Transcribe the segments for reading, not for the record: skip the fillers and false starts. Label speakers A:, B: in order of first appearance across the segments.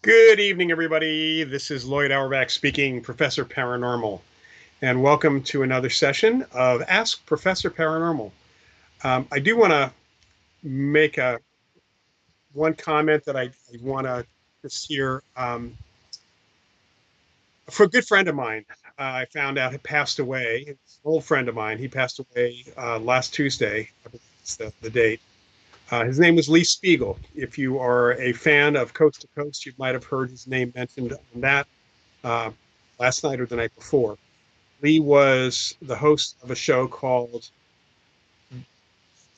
A: Good evening, everybody. This is Lloyd Auerbach speaking, Professor Paranormal, and welcome to another session of Ask Professor Paranormal. I do want to make one comment that I want to just hear for a good friend of mine. I found out had passed away. It's an old friend of mine. He passed away last Tuesday. I believe it's the date. His name was Lee Spiegel. If you are a fan of Coast to Coast, you might have heard his name mentioned on that last night or the night before. Lee was the host of a show called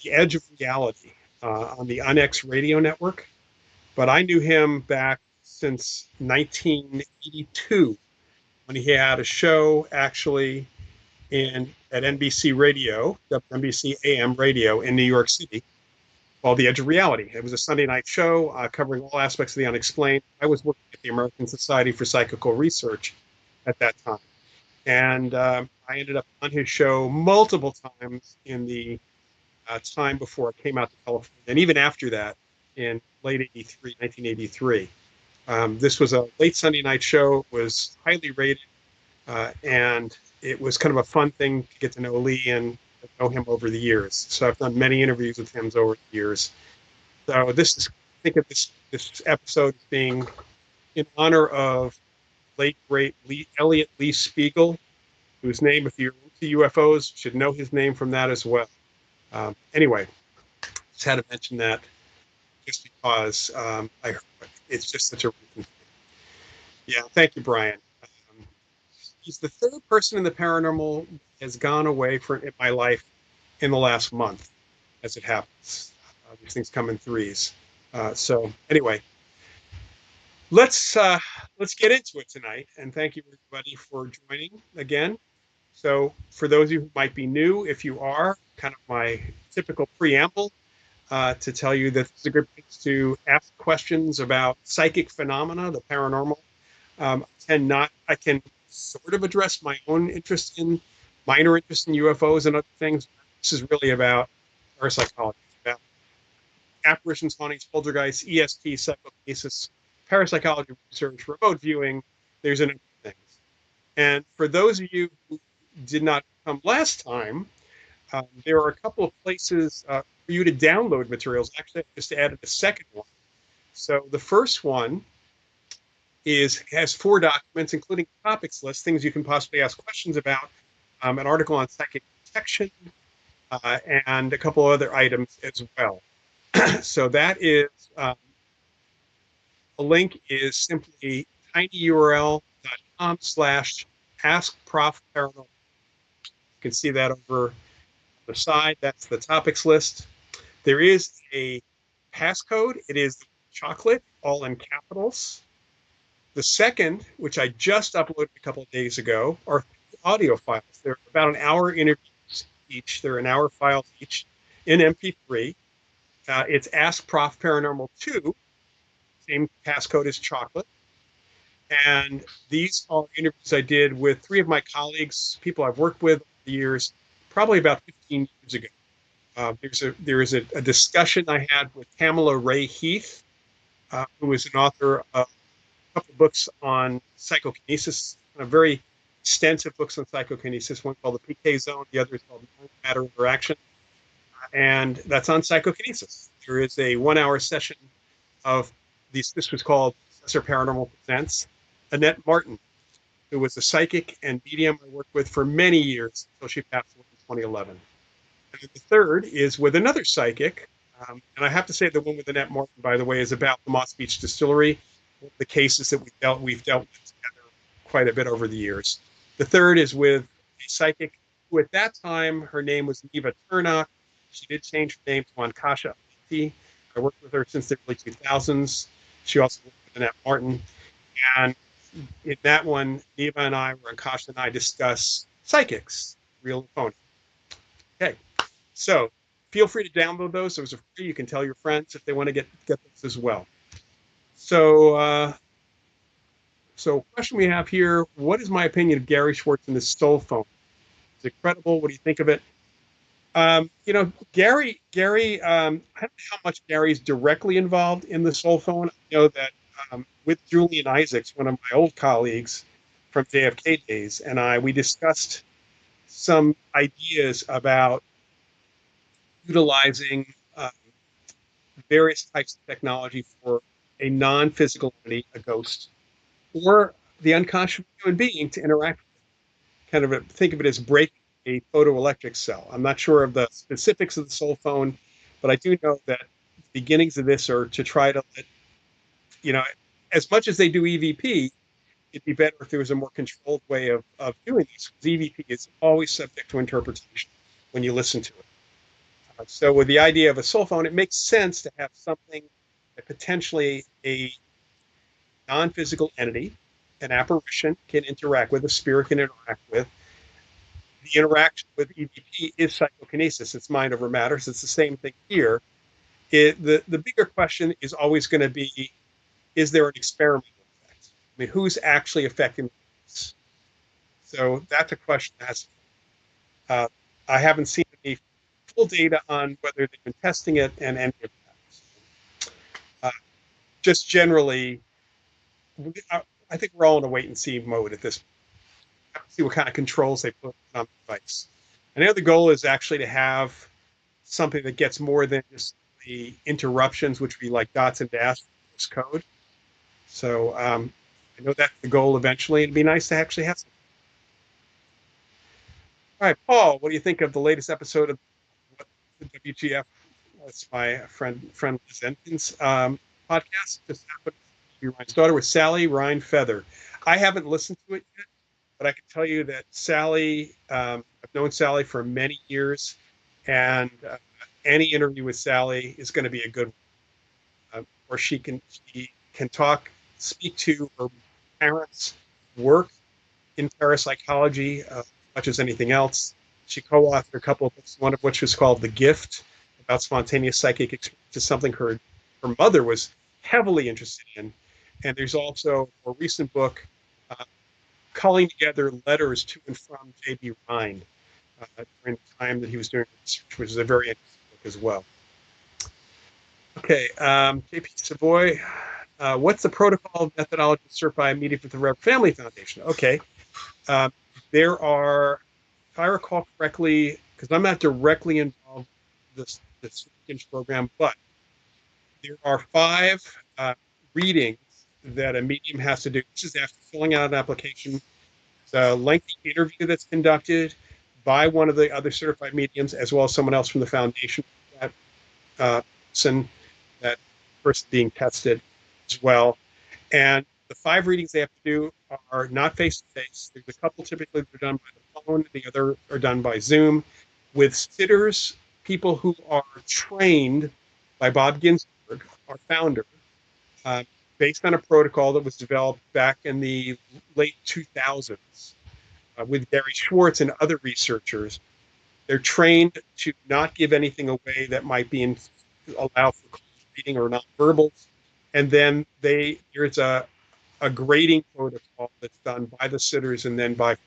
A: The Edge of Reality on the UNX radio network. But I knew him back since 1982 when he had a show actually at NBC Radio, NBC AM radio in New York City. well, The Edge of Reality. It was a Sunday night show covering all aspects of the unexplained. I was working at the American Society for Psychical Research at that time. And I ended up on his show multiple times in the time before I came out to California, and even after that in late 83, 1983. This was a late Sunday night show, was highly rated, and it was kind of a fun thing to get to know Lee and know him over the years. So I've done many interviews with him over the years. So this is, I think of this episode as being in honor of late great Elliot Lee Spiegel, whose name, if you're into UFOs, should know his name from that as well. Anyway, just had to mention that just because I heard it. It's just such a recent thing. Yeah, thank you, Brian. Um, he's the third person in the paranormal that has gone away from in my life in the last month, as it happens. These things come in threes. So anyway, let's uh, let's get into it tonight. And thank you everybody for joining again. So for those of you who might be new, if you are, kind of my typical preamble to tell you that this is a good place to ask questions about psychic phenomena, the paranormal. I can sort of address my own interest in minor interest in UFOs and other things. This is really about parapsychology, about apparitions, hauntings, poltergeists, ESP, psychokinesis, parapsychology research, remote viewing. There's a number of things. And for those of you who did not come last time, there are a couple of places for you to download materials. Actually, I just added a second one. So the first one has 4 documents, including topics list, things you can possibly ask questions about, an article on psychic detection, and a couple other items as well. So that is a link is simply tinyurl.com/askprofparanormal. You can see that over on the side. That's the topics list. There is a passcode. It is chocolate, all in capitals. The second, which I just uploaded a couple of days ago, are audio files. They're about an hour interviews each. They're an hour files each in MP3. It's Ask Prof Paranormal 2. Same passcode as chocolate. And these are interviews I did with 3 of my colleagues, people I've worked with over the years, probably about 15 years ago. There is a discussion I had with Pamela Ray Heath, who is an author of a couple of books on psychokinesis, very extensive books on psychokinesis. One called The PK Zone, the other is called Matter Interaction, and that's on psychokinesis. There is a 1-hour session of these. This was called Professor Paranormal Presents. Annette Martin, who was a psychic and medium I worked with for many years until she passed away in 2011. And the third is with another psychic. And I have to say the one with Annette Martin, by the way, is about the Moss Beach Distillery, the cases that we've dealt with together quite a bit over the years. The third is with a psychic who at that time, her name was Neva Turnock. She did change her name to Ankasha Amati. I worked with her since the early 2000s. She also worked with Annette Martin. And in that one, Neva and I, or Ankasha and I, discuss psychics, real and phony. Okay, so feel free to download those. Those are free. You can tell your friends if they want to get those as well. So, question we have here: what is my opinion of Gary Schwartz and his soul phone? Is it credible? What do you think of it? Gary. I don't know how much Gary's directly involved in the soul phone. I know that with Julian Isaacs, one of my old colleagues from JFK days, and we discussed some ideas about utilizing various types of technology for a non-physical entity, a ghost, or the unconscious human being to interact with. Think of it as breaking a photoelectric cell. I'm not sure of the specifics of the soul phone, but I do know that the beginnings of this are to try to let, as much as they do EVP, it'd be better if there was a more controlled way of doing this. Because EVP is always subject to interpretation when you listen to it. So with the idea of a soul phone, it makes sense to have something that potentially a non-physical entity, an apparition, can interact with, a spirit can interact with. The interaction with EVP is psychokinesis. It's mind over matter. So it's the same thing here. The bigger question is always going to be, is there an experimental effect? I mean, who's actually affecting this? So that's a question that's, uh, I haven't seen any full data on whether they've been testing it and any of that. Uh, just generally, I think we're all in a wait and see mode at this point. See what kind of controls they put on the device. I know the goal is actually to have something that gets more than just the interruptions, which would be like dots and dashes code. So I know that's the goal eventually. It'd be nice to actually have some. All right, Paul, what do you think of the latest episode of the WGF? That's my friend Liz Enkin's podcast. Just happened to be Ryan's daughter with Sally Ryan Feather. I haven't listened to it yet, but I can tell you that Sally, I've known Sally for many years, and any interview with Sally is going to be a good one. Or she can speak to her parents' work in parapsychology as much as anything else. She co-authored a couple of books, one of which was called The Gift, about spontaneous psychic experiences, something her mother was heavily interested in. And there's also a recent book uh, culling together letters to and from J.B. Rhine during the time that he was doing research, which is a very interesting book as well. Okay, J.P. Savoy, what's the protocol methodology served by a medium with the Reb Family Foundation? Okay, um, there are, if I recall correctly, because I'm not directly involved in this program, but there are 5 readings that a medium has to do. This is after filling out an application. It's a lengthy interview that's conducted by one of the other certified mediums, as well as someone else from the foundation. That person, that person being tested as well. And the 5 readings they have to do are not face to face. There's a couple typically that are done by the phone, the other are done by Zoom with sitters, people who are trained by Bob Ginsberg, our founder, uh, based on a protocol that was developed back in the late 2000s with Gary Schwartz and other researchers. They're trained to not give anything away that might be allow for reading or nonverbals. And then there's a grading protocol that's done by the sitters and then by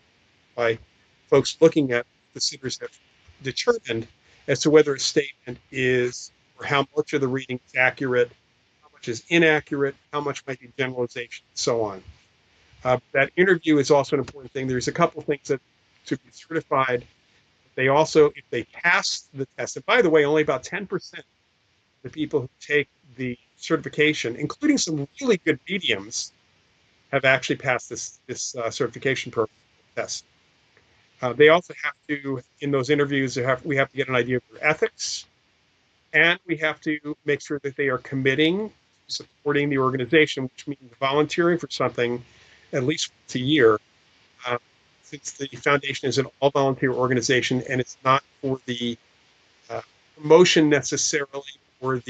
A: folks looking at the sitters have determined as to whether a statement is or how much of the reading is accurate, how much is inaccurate, how much might be generalization, and so on. That interview is also an important thing. There's a couple of things that to be certified. They also, if they pass the test, and by the way, only about 10% of the people who take the certification, including some really good mediums, have actually passed this certification program test. They also have to, in those interviews, we have to get an idea of their ethics, and we have to make sure that they are committing to supporting the organization, which means volunteering for something at least once a year. Uh, since the foundation is an all-volunteer organization, and it's not for the promotion necessarily or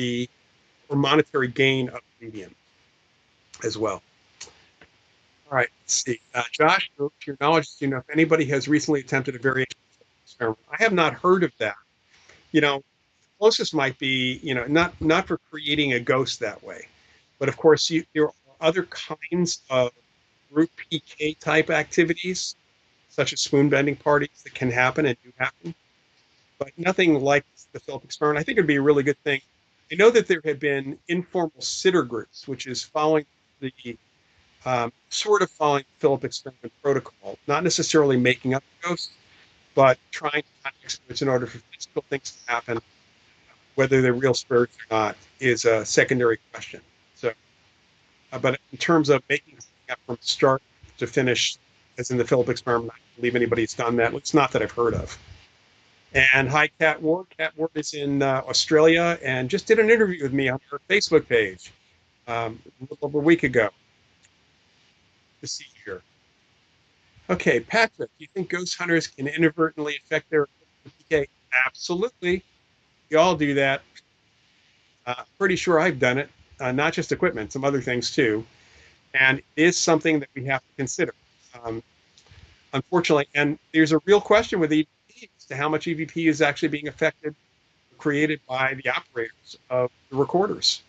A: monetary gain of the medium as well. All right, let's see. Josh, to your knowledge, do you know if anybody has recently attempted a variation experiment? I have not heard of that. You know, closest might be, not for creating a ghost that way, but of course, there are other kinds of group PK type activities, such as spoon bending parties that can happen and do happen, but nothing like the Philip experiment. I think it'd be a really good thing. I know that there have been informal sitter groups, which is following the sort of following the Philip experiment protocol, not necessarily making up ghosts, but trying to find experts in order for physical things to happen. Whether they're real spirits or not is a secondary question. So, but in terms of making something up from start to finish, as in the Philip experiment, I don't believe anybody's done that. It's not that I've heard of. And hi, Kat Ward. Kat Ward is in Australia and just did an interview with me on her Facebook page a little over a week ago. To see here. Okay, Patrick, do you think ghost hunters can inadvertently affect their PK? Absolutely. We all do that. Pretty sure I've done it, not just equipment, some other things too. And it is something that we have to consider. Um, Unfortunately, and there's a real question with EVP as to how much EVP is actually being affected. created by the operators of the recorders.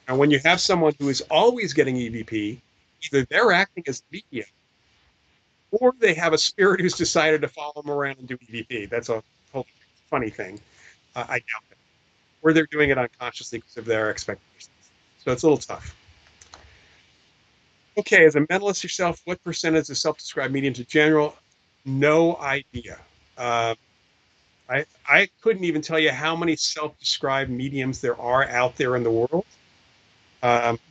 A: And when you have someone who is always getting EVP, either they're acting as media or they have a spirit who's decided to follow them around and do EVP. That's a whole funny thing. I doubt it. Or they're doing it unconsciously because of their expectations. So it's a little tough. Okay, as a mentalist yourself, what percentage of self-described mediums in general? No idea. Uh, I couldn't even tell you how many self-described mediums there are out there in the world.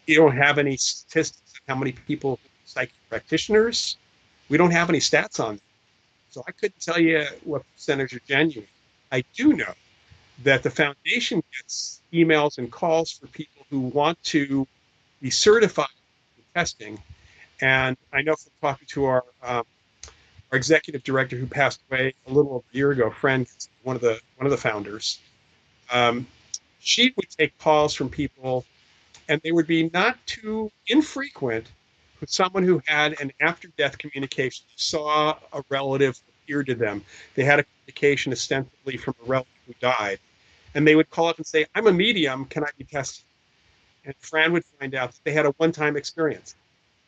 A: You don't have any statistics on how many people are psychic practitioners. We don't have any stats on that. So I couldn't tell you what percentage are genuine. I do know that the foundation gets emails and calls for people who want to be certified in testing. And I know from talking to our executive director who passed away a little over a year ago, friend, one of the founders, um, she would take calls from people, and they would be not too infrequent with someone who had an after-death communication, saw a relative appear to them. They had a communication ostensibly from a relative who died, and they would call up and say, "I'm a medium. Can I be tested?" And Fran would find out that they had a one-time experience,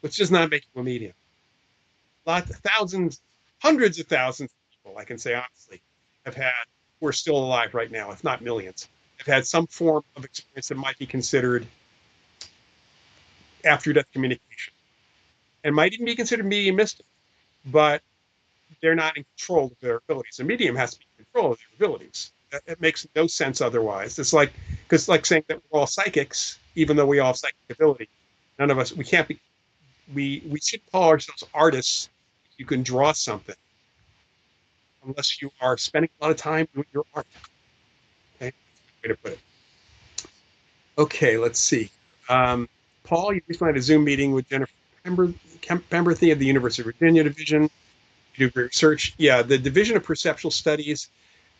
A: which does not make you a medium. Lots, thousands, hundreds of thousands of people, I can say honestly, have had, who are still alive right now, if not millions, have had some form of experience that might be considered after death communication and might even be considered mediumistic, but they're not in control of their abilities. A medium has to be in control of their abilities. It makes no sense otherwise. It's like, because like saying that we're all psychics, even though we all have psychic ability. None of us, we can't be, we should call ourselves artists. You can draw something unless you are spending a lot of time doing your art. Okay, that's a good way to put it. Okay, let's see. Um, Paul, you recently had a Zoom meeting with Jennifer Pemberthy of the University of Virginia Division. You do great research. Yeah, the Division of Perceptual Studies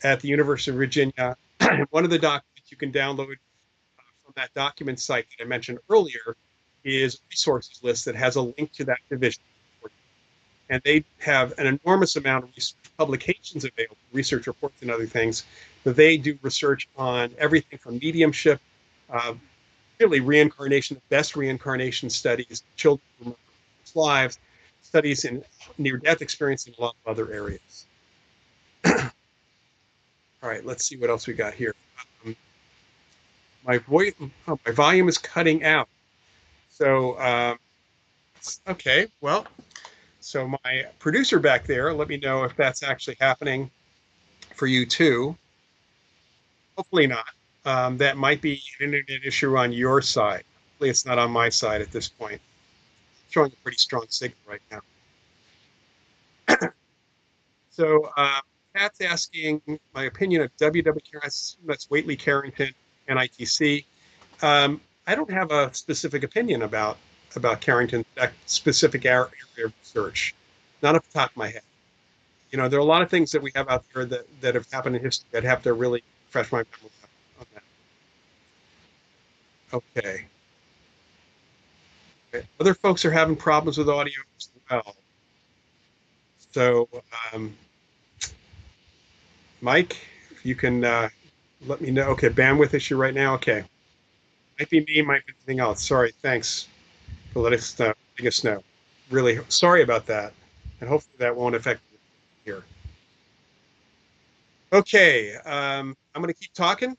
A: at the University of Virginia. One of the documents you can download from that document site that I mentioned earlier is a resources list that has a link to that division. And they have an enormous amount of publications available, research reports and other things. But they do research on everything from mediumship, uh, really reincarnation, best reincarnation studies, children from lives, studies in near-death experience, and a lot of other areas. All right, let's see what else we got here. Um, my voice, my volume is cutting out. So, okay, well, so my producer back there, let me know if that's actually happening for you too. Hopefully not. That might be an internet issue on your side. Hopefully it's not on my side at this point. Showing a pretty strong signal right now. So, Pat's asking my opinion of WW Carrington, that's Whately Carrington, NITC. I don't have a specific opinion about Carrington, that specific area of research. Not off the top of my head. You know, there are a lot of things that we have out there that have happened in history that have to really refresh my memory on that. Okay. Okay. Other folks are having problems with audio as well. So, um, Mike, if you can let me know. Okay, bandwidth issue right now. Okay. Might be me, might be anything else. Sorry. Thanks for letting us know. Really sorry about that. And hopefully that won't affect you here. Okay. I'm going to keep talking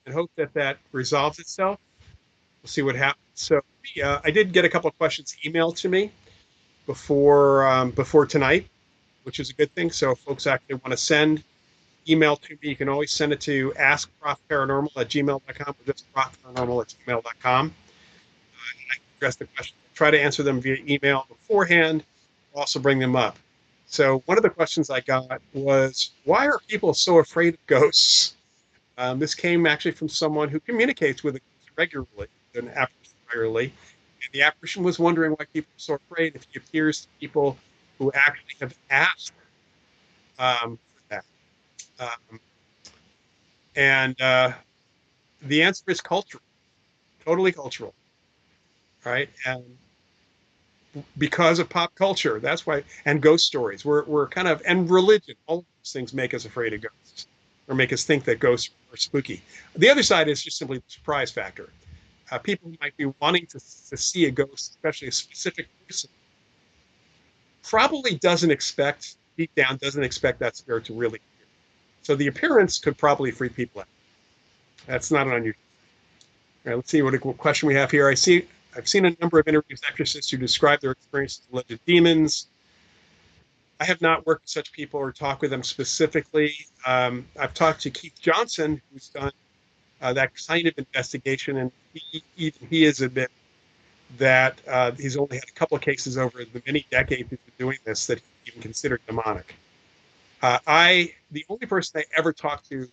A: and hope that that resolves itself. We'll see what happens. So I did get a couple of questions emailed to me before tonight, which is a good thing. So if folks actually want to send email to me, you can always send it to askprofparanormal@gmail.com or just profparanormal@gmail.com. I can address the question. Try to answer them via email beforehand. Also bring them up. So one of the questions I got was, why are people so afraid of ghosts? This came actually from someone who communicates with a ghost regularly, an apparition regularly. And the apparition was wondering why people are so afraid if he appears to people who actually have asked for that. Um, and the answer is cultural, totally cultural, right? And because of pop culture, that's why, and ghost stories, we're kind of, and religion, all of those things make us afraid of ghosts or make us think that ghosts or spooky. The other side is just simply the surprise factor. People might be wanting to see a ghost, especially a specific person, probably doesn't expect, deep down, doesn't expect that spirit to really appear. So the appearance could probably freak people out. That's not an unusual. All right, let's see what question we have here. I've seen a number of interviews with exorcists who describe their experiences with alleged demons. I have not worked with such people or talked with them specifically. I've talked to Keith Johnson, who's done that kind of investigation, and he has admitted that he's only had a couple of cases over the many decades he's been doing this that he even considered demonic. The only person I ever talked to,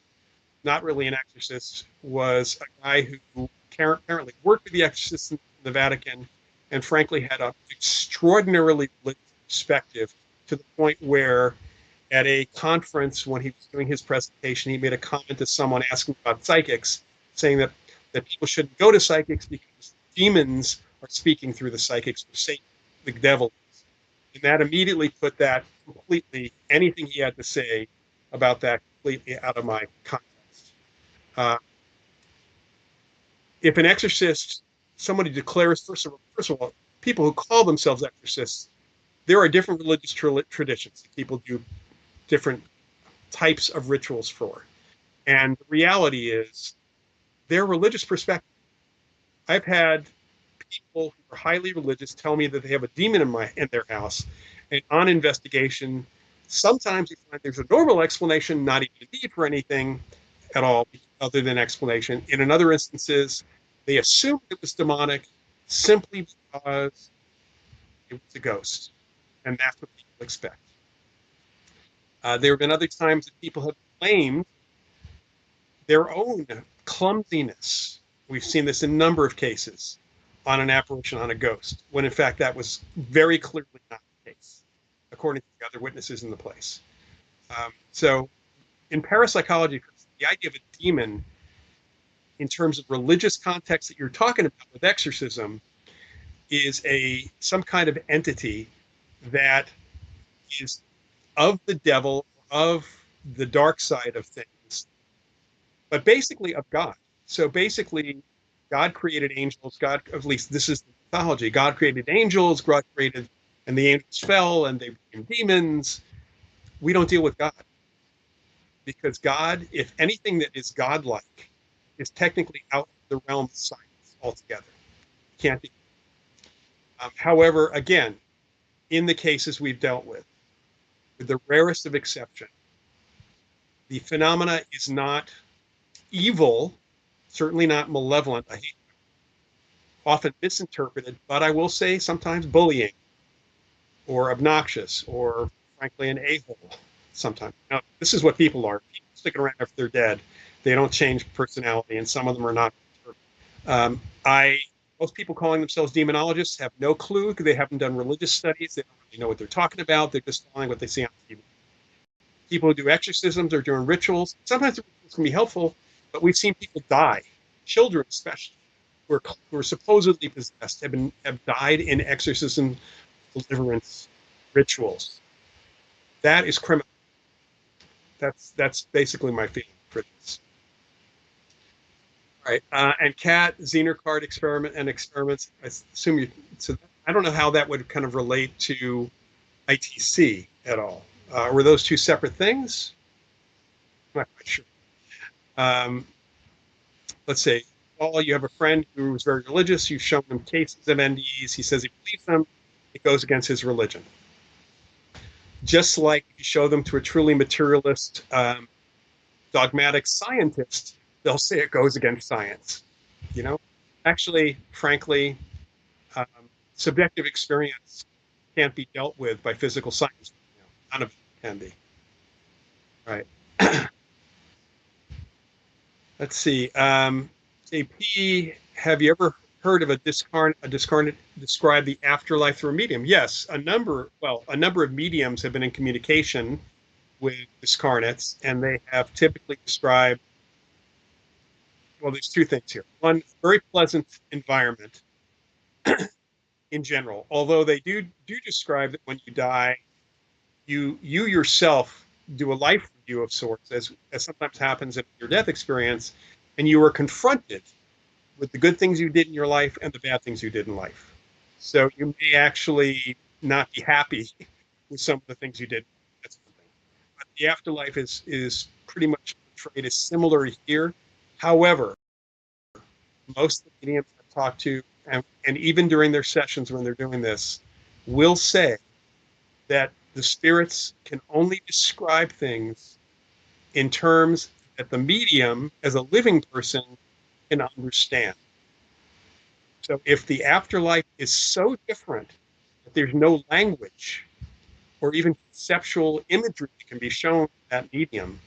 A: not really an exorcist, was a guy who apparently worked with the exorcists in the Vatican and frankly had an extraordinarily religious perspective to the point where at a conference when he was doing his presentation, he made a comment to someone asking about psychics, saying that people shouldn't go to psychics because demons are speaking through the psychics, or Satan, the devil. And that immediately put that completely, anything he had to say about that completely out of my context. If an exorcist, somebody declares, first of all, people who call themselves exorcists, there are different religious traditions that people do different types of rituals for. And the reality is their religious perspective. I've had people who are highly religious tell me that they have a demon in their house, and on investigation, sometimes you find there's a normal explanation, not even a need for anything at all other than explanation. In other instances, they assumed it was demonic simply because it was a ghost, and that's what people expect. There have been other times that people have claimed their own clumsiness. We've seen this in a number of cases on an apparition, on a ghost, when in fact that was very clearly not the case, according to the other witnesses in the place. So in parapsychology, the idea of a demon in terms of religious context that you're talking about with exorcism is some kind of entity that is of the devil, of the dark side of things, but basically of God. So basically, God created angels. God, at least this is the mythology. God created angels. God created, and the angels fell and they became demons. We don't deal with God because God, if anything that is godlike, is technically out of the realm of science altogether. Can't be. However, again, in the cases we've dealt with the rarest of exception, the phenomena is not evil, certainly not malevolent. I hate often misinterpreted, but I will say sometimes bullying or obnoxious or frankly an a-hole sometimes. Now, this is what people are. People sticking around after they're dead. They don't change personality, and some of them are not. I Most people calling themselves demonologists have no clue because they haven't done religious studies. They don't really know what they're talking about. They're just following what they see on TV. People who do exorcisms or doing rituals. Sometimes the rituals can be helpful, but we've seen people die, children especially, who are supposedly possessed, have died in exorcism deliverance rituals. That is criminal. That's basically my feeling for this. All right, and cat Zener card experiment and experiments. I assume you. So I don't know how that would kind of relate to ITC at all. Were those two separate things? I'm not quite sure. Um, let's say, Paul, you have a friend who is very religious. You've shown him cases of NDEs. He says he believes them. It goes against his religion. Just like you show them to a truly materialist, dogmatic scientist, they'll say it goes against science. You know, actually, frankly, um, subjective experience can't be dealt with by physical science. None of it can be. Right. Let's see. JP, have you ever heard of a discarnate describe the afterlife through a medium? Yes, a number of mediums have been in communication with discarnates, and they have typically described, well, there's two things here. One, very pleasant environment in general, although they do describe that when you die, you yourself do a life view of sorts, as sometimes happens in your death experience, and you are confronted with the good things you did in your life and the bad things you did in life. So you may actually not be happy with some of the things you did. That's something. But the afterlife is pretty much portrayed as similar here. However, most of the mediums I've talked to, and even during their sessions when they're doing this, will say that the spirits can only describe things in terms that the medium, as a living person, can understand. So if the afterlife is so different that there's no language or even conceptual imagery that can be shown to that medium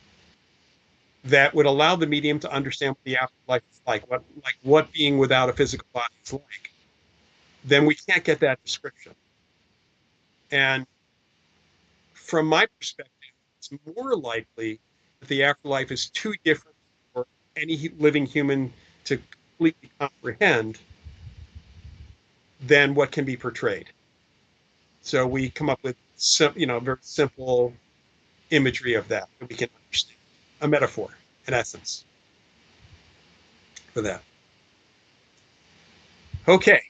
A: that would allow the medium to understand what the afterlife is like what being without a physical body is like, then we can't get that description. And from my perspective, it's more likely that the afterlife is too different for any living human to completely comprehend than what can be portrayed. So we come up with very simple imagery of that we can understand, a metaphor in essence for that. Okay,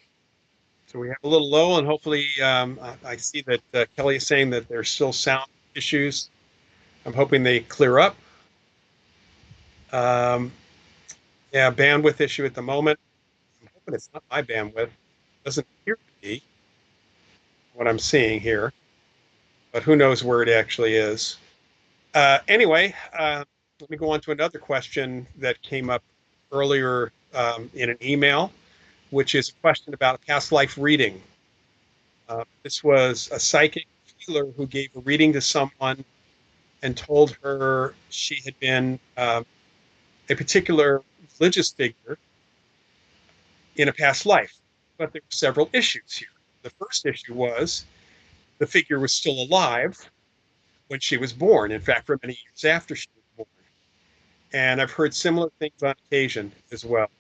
A: so we have a little low, and hopefully, I see that Kelly is saying that there's still sound issues. I'm hoping they clear up. Um, yeah, bandwidth issue at the moment. I'm hoping it's not my bandwidth. It doesn't appear to be what I'm seeing here, but who knows where it actually is. Anyway, let me go on to another question that came up earlier in an email, which is a question about a past life reading. This was a psychic healer who gave a reading to someone and told her she had been a particular religious figure in a past life. But there were several issues here. The first issue was the figure was still alive when she was born, in fact, for many years after she was born. And I've heard similar things on occasion as well.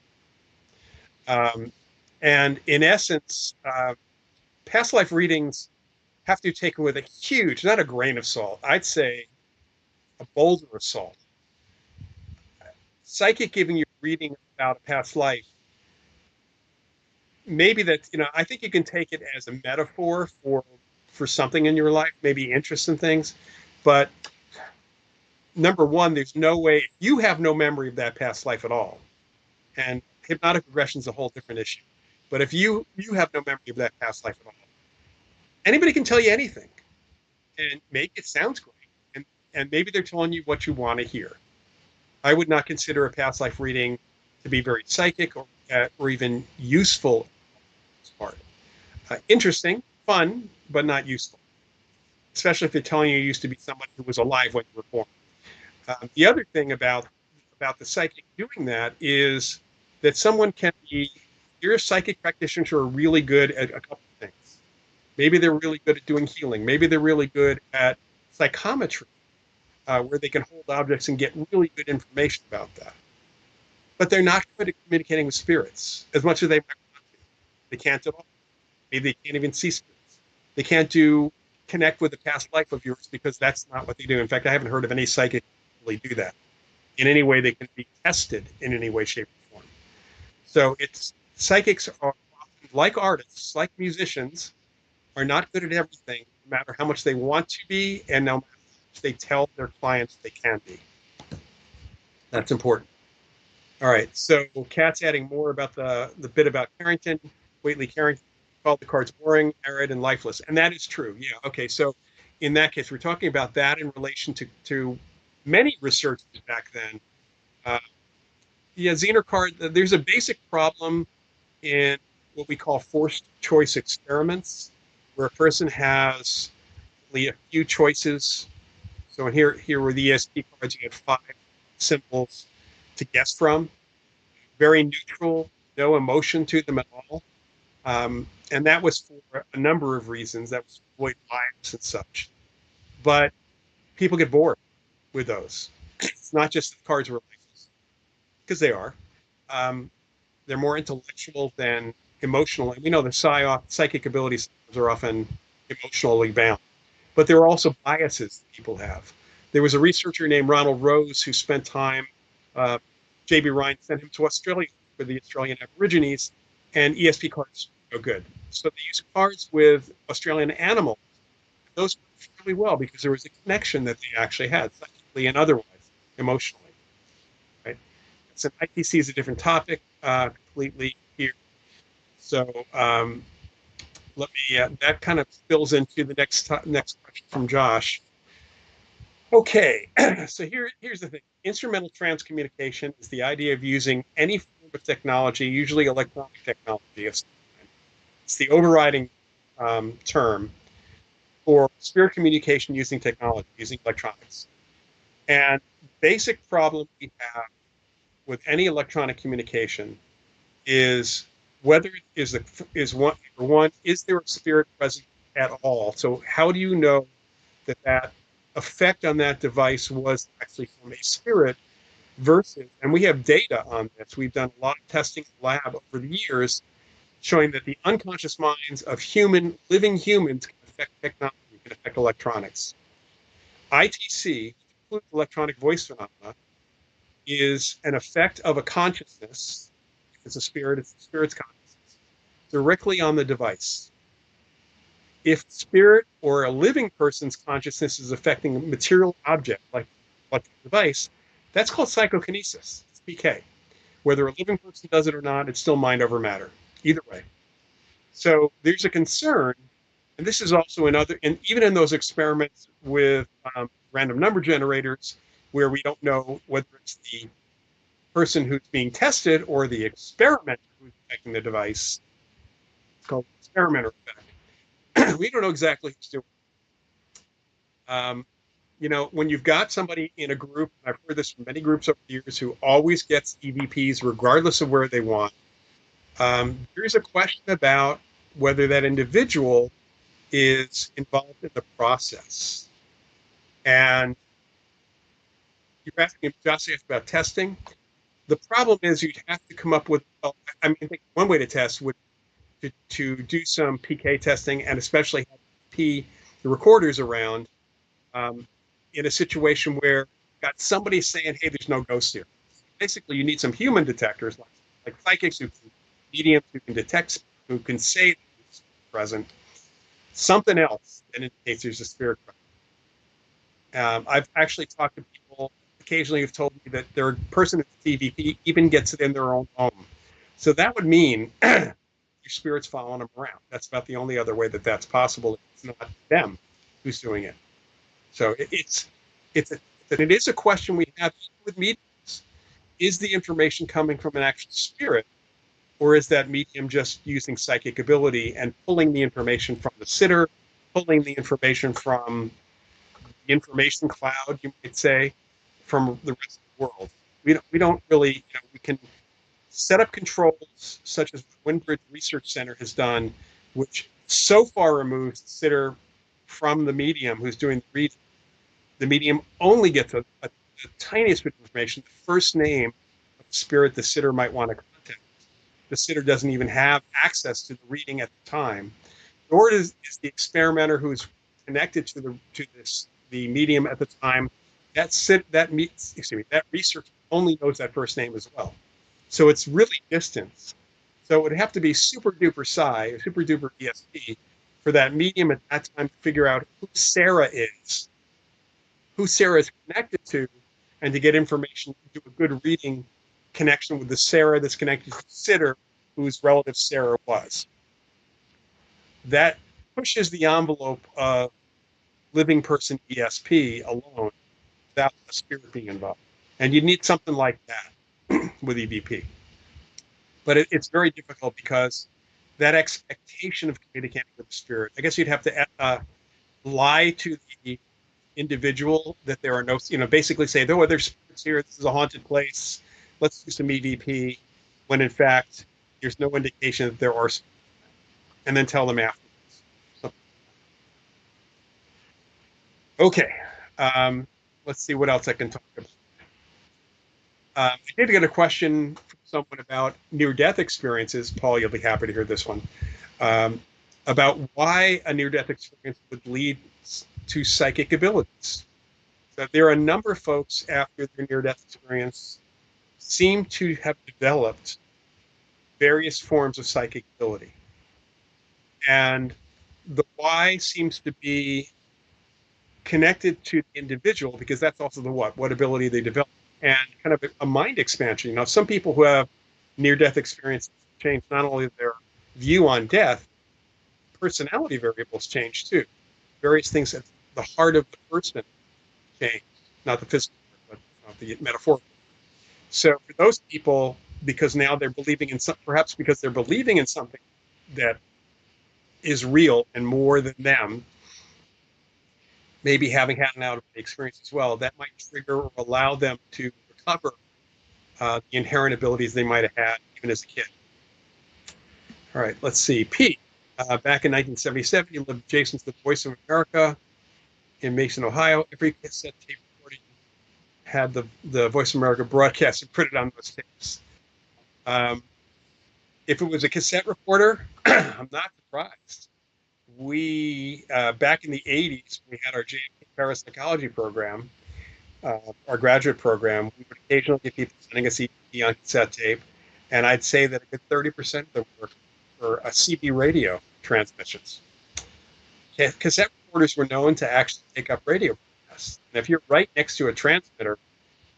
A: Um, and in essence, past life readings have to be taken with a huge, not a grain of salt, I'd say a boulder of salt. Psychic giving you a reading about a past life, maybe I think you can take it as a metaphor for something in your life, maybe interest in things. But number one, there's no way you have no memory of that past life at all. And hypnotic regression is a whole different issue. But if you have no memory of that past life at all, anybody can tell you anything and make it sounds great. And maybe they're telling you what you want to hear. I would not consider a past life reading to be very psychic or even useful part. Interesting, fun, but not useful, especially if they're telling you used to be somebody who was alive when you were born. The other thing about the psychic doing that is that someone can be, you're a psychic practitioner who are really good at a couple of things. Maybe they're really good at doing healing. Maybe they're really good at psychometry, where they can hold objects and get really good information about that. But they're not good at communicating with spirits as much as they might want to. They can't at all. Maybe they can't even see spirits. They can't connect with the past life of yours because that's not what they do. In fact, I haven't heard of any psychic really do that in any way they can be tested in any way, shape, or form. So it's psychics are like artists, like musicians, are not good at everything, no matter how much they want to be, and no matter how much they tell their clients they can be. That's important. All right. So Kat's adding more about the bit about Carrington. Whately Carrington called the cards boring, arid, and lifeless, and that is true. Yeah. Okay. So in that case, we're talking about that in relation to many researchers back then. Uh, yeah, Zener card. There's a basic problem in what we call forced choice experiments, where a person has only a few choices. So here were the ESP cards. You had 5 symbols to guess from. Very neutral, no emotion to them at all. And that was for a number of reasons. That was to avoid bias and such. But people get bored with those. It's not just the cards were lifeless, because they are. Um, they're more intellectual than emotional. And we know the psychic abilities are often emotionally bound. But there are also biases that people have. There was a researcher named Ronald Rose who spent time, uh, J.B. Ryan sent him to Australia for the Australian Aborigines, and ESP cards are no good. So they used cards with Australian animals. Those worked really well because there was a connection that they actually had, psychically and otherwise, emotionally. Right? So ITC is a different topic completely here. So let me that kind of spills into the next question from Josh. Okay, so here's the thing. Instrumental transcommunication is the idea of using any form of technology, usually electronic technology. It's the overriding term for spirit communication using technology, using electronics. And basic problem we have with any electronic communication is whether it is one for one, is there a spirit present at all? So how do you know that effect on that device was actually from a spirit versus, and we have data on this. We've done a lot of testing in the lab over the years showing that the unconscious minds of living humans can affect technology, can affect electronics. ITC, electronic voice phenomena, is an effect of a consciousness. It's a spirit's consciousness, directly on the device. If spirit or a living person's consciousness is affecting a material object like a device, that's called psychokinesis. It's PK. Whether a living person does it or not, it's still mind over matter. Either way. So there's a concern, and this is also another, and even in those experiments with random number generators, where we don't know whether it's the person who's being tested or the experimenter who's affecting the device, it's called experimenter effect. We don't know exactly who's doing it. When you've got somebody in a group, I've heard this from many groups over the years, who always gets EVPs regardless of where they want. There's a question about whether that individual is involved in the process. And you're asking, Josh asked about testing. The problem is you'd have to come up with, I think one way to test would to do some PK testing and especially have the recorders around in a situation where you've got somebody saying, hey, there's no ghost here. Basically, you need some human detectors like psychics, mediums who can detect, who can say it's present, something else that indicates there's a spirit present. I've actually talked to people occasionally who've told me that their person at the TVP even gets it in their own home. So that would mean your spirit's following them around. That's about the only other way that that's possible. It's not them who's doing it. So it is a question we have with mediums. Is the information coming from an actual spirit, or is that medium just using psychic ability and pulling the information from the sitter, pulling the information from the information cloud, you might say, from the rest of the world? We don't really, we can set up controls such as Windbridge Research Center has done, which so far removes the sitter from the medium who's doing the reading. The medium only gets the tiniest bit of information, the first name of the spirit the sitter might want to contact. The sitter doesn't even have access to the reading at the time, nor is the experimenter who's connected to the medium at the time. That researcher only knows that first name as well. So it's really distance. So it would have to be super duper psi, super duper ESP, for that medium at that time to figure out who Sarah is connected to, and to get information, do a good reading connection with the Sarah that's connected to the sitter, whose relative Sarah was. That pushes the envelope of living person ESP alone without the spirit being involved. And you need something like that with EVP. But it's very difficult because that expectation of communicating with the spirit, I guess you'd have to lie to the individual that there are no, basically say, there are other spirits here, this is a haunted place, let's do some EVP, when in fact there's no indication that there are, and then tell them afterwards. So, okay, let's see what else I can talk about. I did get a question from someone about near-death experiences. Paul, you'll be happy to hear this one. About why a near-death experience would lead to psychic abilities. That there are a number of folks after their near-death experience seem to have developed various forms of psychic ability. And the why seems to be connected to the individual because that's also the what ability they develop, and kind of a mind expansion. Some people who have near-death experiences change not only their view on death, personality variables change too. Various things at the heart of the person change, not the physical, but the metaphorical. So for those people, because now they're believing in some, perhaps because they're believing in something that is real and more than them, maybe having had an out of body experience as well, that might trigger or allow them to recover the inherent abilities they might have had even as a kid. All right, let's see. Pete, back in 1977, you lived adjacent to the Voice of America in Mason, Ohio. Every cassette tape recording had the Voice of America broadcast and printed on those tapes. If it was a cassette recorder, I'm not surprised. We, back in the 80s, we had our JFK parapsychology program, our graduate program. We would occasionally get people sending us EP on cassette tape, and I'd say that a good 30% of them were CB radio transmissions. Cassette recorders were known to actually take up radio broadcasts. And if you're right next to a transmitter,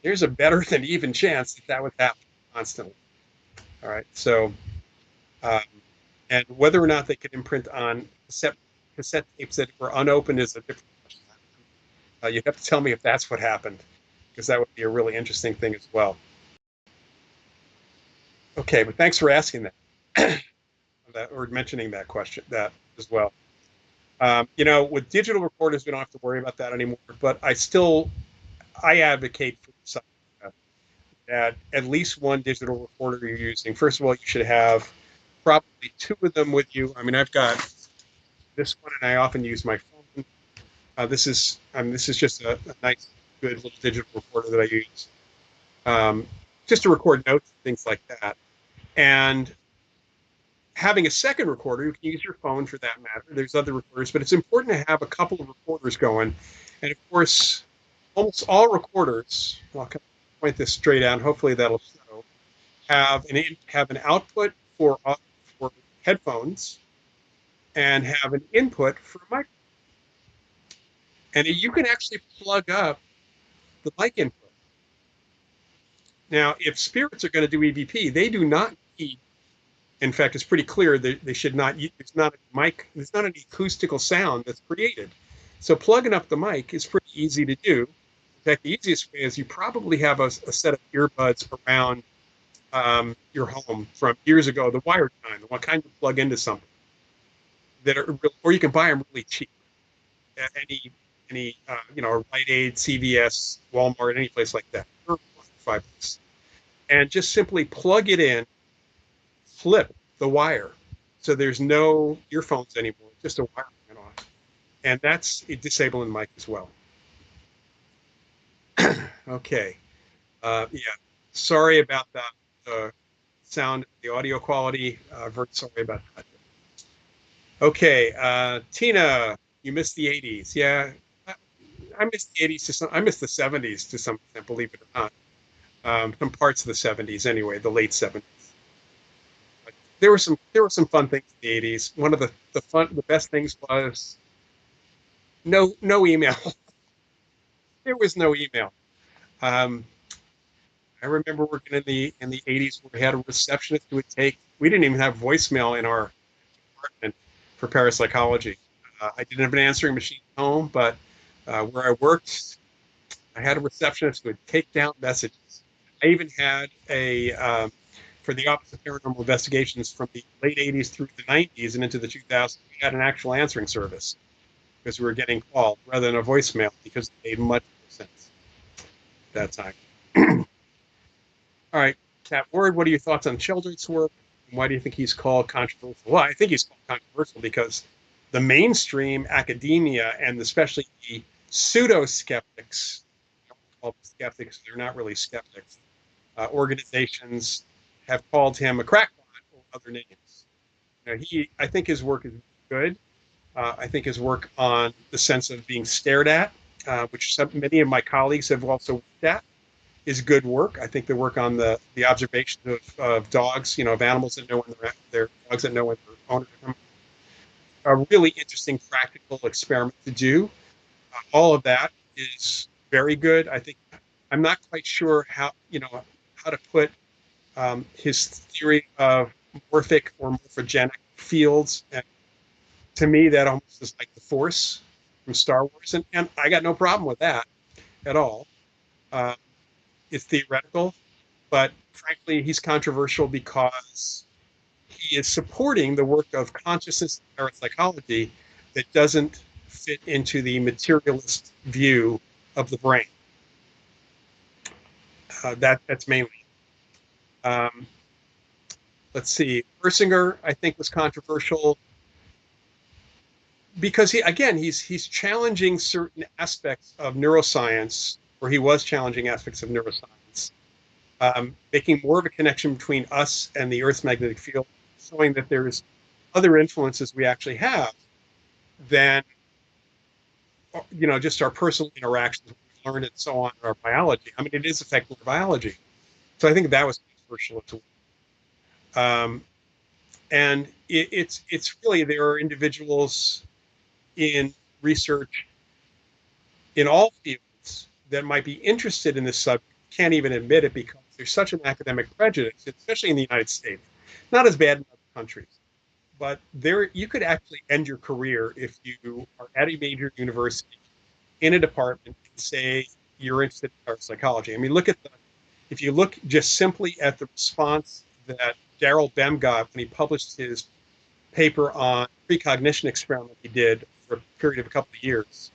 A: there's a better than even chance that would happen constantly. All right, so and whether or not they could imprint on cassette tapes that were unopened is a different question. You'd have to tell me if that's what happened, because that would be a really interesting thing as well. Okay, but thanks for asking that, or mentioning that question, that as well. With digital recorders, we don't have to worry about that anymore. But I advocate for that at least one digital recorder you're using. First of all, you should have probably two of them with you. I mean, I've got this one, and I often use my phone. This is just a nice, good little digital recorder that I use, just to record notes and things like that. And having a second recorder, you can use your phone for that matter. There's other recorders, but it's important to have a couple of recorders going. And of course, almost all recorders, I'll point this straight out, hopefully that'll show, have an output for headphones and have an input for a microphone. And you can actually plug up the mic input. Now, if spirits are going to do EVP, they do not need, in fact, it's pretty clear that they should not, there's not a mic, there's not an acoustical sound that's created. So plugging up the mic is pretty easy to do. In fact, the easiest way is you probably have a set of earbuds around your home from years ago, the wired kind, the one kind you plug into something that are, or you can buy them really cheap. Any Rite Aid, CVS, Walmart, any place like that, for $5. And just simply plug it in, flip the wire, so there's no earphones anymore, just a wire coming off, and that's disabling mic as well. Okay, yeah, sorry about that sound, the audio quality. Very sorry about that. Okay, Tina, you missed the 80s. Yeah, I missed the 80s I missed the 70s to some extent, believe it or not. Some parts of the 70s anyway, the late 70s. But there were some fun things in the 80s. One of the best things was no email. There was no email. I remember working in the 80s where we had a receptionist who would we didn't even have voicemail in our department for parapsychology. I didn't have an answering machine at home, but where I worked, I had a receptionist who would take down messages. I even had for the Office of Paranormal Investigations from the late 80s through the 90s and into the 2000s, we had an actual answering service because we were getting called rather than a voicemail, because it made much more sense at that time. All right, Cat Word, what are your thoughts on Children's work? And why do you think he's called controversial? Well, I think he's called controversial because the mainstream academia, and especially the pseudo-skeptics, called skeptics, they're not really skeptics, organizations have called him a crackpot or other names. I think his work is good. I think his work on the sense of being stared at which many of my colleagues have also worked at, is good work. I think the work on the observation of dogs, of animals that know when they're dogs that know when their owners are coming, a really interesting practical experiment to do. All of that is very good. I think I'm not quite sure how to put his theory of morphic or morphogenic fields. And to me, that almost is like the Force from Star Wars, and I got no problem with that at all. Um, it's theoretical, but frankly, he's controversial because he is supporting the work of consciousness and parapsychology that doesn't fit into the materialist view of the brain. That's mainly. Um, let's see. Persinger, I think, was controversial because he's challenging certain aspects of neuroscience, or he was challenging aspects of neuroscience, making more of a connection between us and the Earth's magnetic field, showing that there's other influences we actually have than just our personal interactions we've learned and so on in our biology. I mean, it is affecting our biology. So I think that was controversial as well. And it's really there are individuals in research in all fields that might be interested in this subject can't even admit it because there's such an academic prejudice, especially in the United States. Not as bad in other countries, but there you could actually end your career if you are at a major university in a department and say you're interested in parapsychology. I mean, if you look just simply at the response that Daryl Bem got when he published his paper on precognition experiment he did for a period of a couple of years,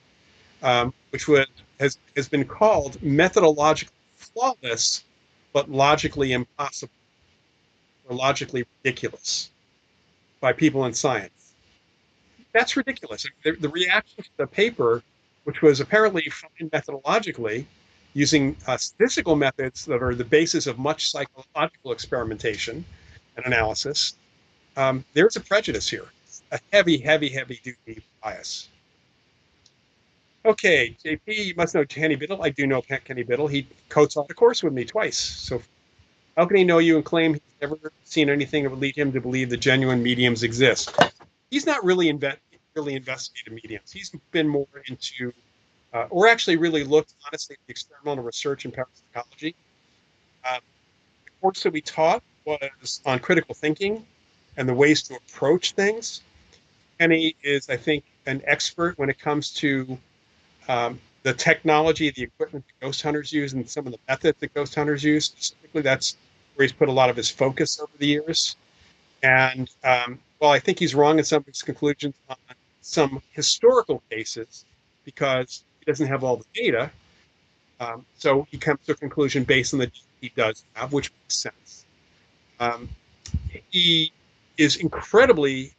A: which has been called methodologically flawless, but logically impossible or logically ridiculous by people in science. That's ridiculous. The reaction to the paper, which was apparently fine methodologically, using statistical methods that are the basis of much psychological experimentation and analysis, there's a prejudice here, a heavy, heavy, heavy duty bias. Okay, JP, you must know Kenny Biddle. I do know Kenny Biddle. He co-taught a course with me twice. So how can he know you and claim he's never seen anything that would lead him to believe that genuine mediums exist? He's not really investigated mediums. He's been more into, or actually really looked honestly at the experimental research in parapsychology. The course that we taught was on critical thinking and the ways to approach things. Kenny is, I think, an expert when it comes to the technology, the equipment that ghost hunters use, and some of the methods that ghost hunters use. Specifically, that's where he's put a lot of his focus over the years. And while I think he's wrong in some of his conclusions on some historical cases because he doesn't have all the data, so he comes to a conclusion based on the data he does have, which makes sense. Um, he is incredibly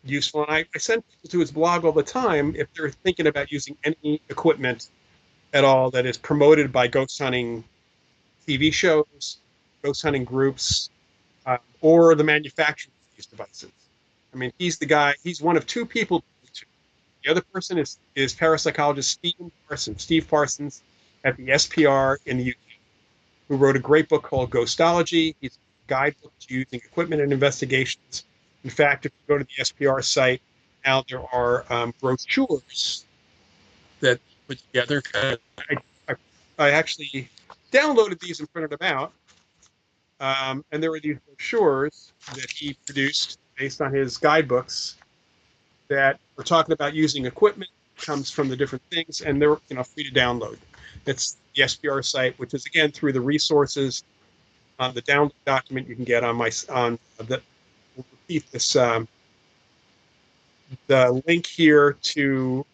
A: useful, and I send people to his blog all the time if they're thinking about using any equipment at all that is promoted by ghost hunting TV shows, ghost hunting groups, or the manufacturers of these devices. I mean, he's the guy. He's one of two people. The other person is parapsychologist Steve Parsons, at the SPR in the UK, who wrote a great book called Ghostology. He's a guidebook to using equipment and investigations. In fact, if you go to the SPR site, now there are brochures that put together. I, I actually downloaded these and printed them out. And there were these brochures that he produced based on his guidebooks that were talking about using equipment, comes from the different things, and they're free to download. It's the SPR site, which is again through the resources on the download document you can get on the we'll repeat this the link here to